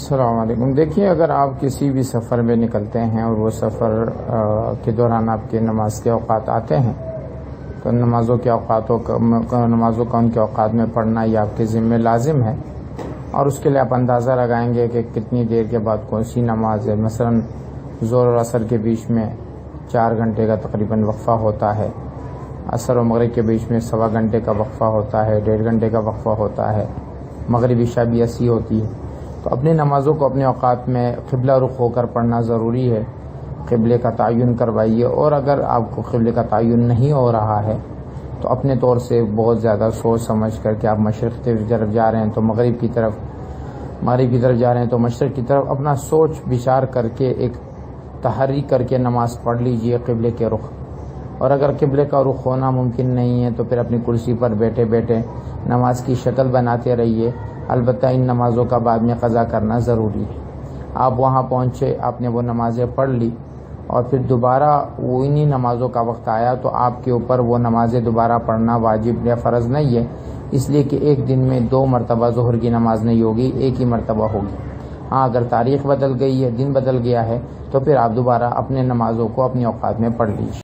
السلام علیکم۔ دیکھیے، اگر آپ کسی بھی سفر میں نکلتے ہیں اور وہ سفر کے دوران آپ کے نماز کے اوقات آتے ہیں تو نمازوں کا ان کے اوقات میں پڑھنا یہ آپ کے ذمہ لازم ہے، اور اس کے لیے آپ اندازہ لگائیں گے کہ کتنی دیر کے بعد کون سی نماز ہے۔ مثلا ظہر اور عصر کے بیچ میں 4 گھنٹے کا تقریباً وقفہ ہوتا ہے، عصر و مغرب کے بیچ میں 1.25 گھنٹے کا وقفہ ہوتا ہے، 1.5 گھنٹے کا وقفہ ہوتا ہے، مغرب عشاء بھی ایسی ہوتی ہے۔ تو اپنی نمازوں کو اپنے اوقات میں قبلہ رخ ہو کر پڑھنا ضروری ہے، قبلے کا تعین کروائیے، اور اگر آپ کو قبلے کا تعین نہیں ہو رہا ہے تو اپنے طور سے بہت زیادہ سوچ سمجھ کر کہ آپ مشرق کی طرف جا رہے ہیں تو مغرب کی طرف جا رہے ہیں تو مشرق کی طرف اپنا سوچ بچار کر کے ایک تحریک کر کے نماز پڑھ لیجئے قبلے کے رخ۔ اور اگر قبلے کا رخ ہونا ممکن نہیں ہے تو پھر اپنی کرسی پر بیٹھے بیٹھے نماز کی شکل بناتے رہیے، البتہ ان نمازوں کا بعد میں قضا کرنا ضروری ہے۔ آپ وہاں پہنچے، آپ نے وہ نمازیں پڑھ لی، اور پھر دوبارہ وہ انہی نمازوں کا وقت آیا تو آپ کے اوپر وہ نمازیں دوبارہ پڑھنا واجب یا فرض نہیں ہے، اس لیے کہ ایک دن میں 2 مرتبہ ظہر کی نماز نہیں ہوگی، ایک ہی مرتبہ ہوگی۔ ہاں، اگر تاریخ بدل گئی ہے، دن بدل گیا ہے، تو پھر آپ دوبارہ اپنے نمازوں کو اپنے اوقات میں پڑھ لیجیے۔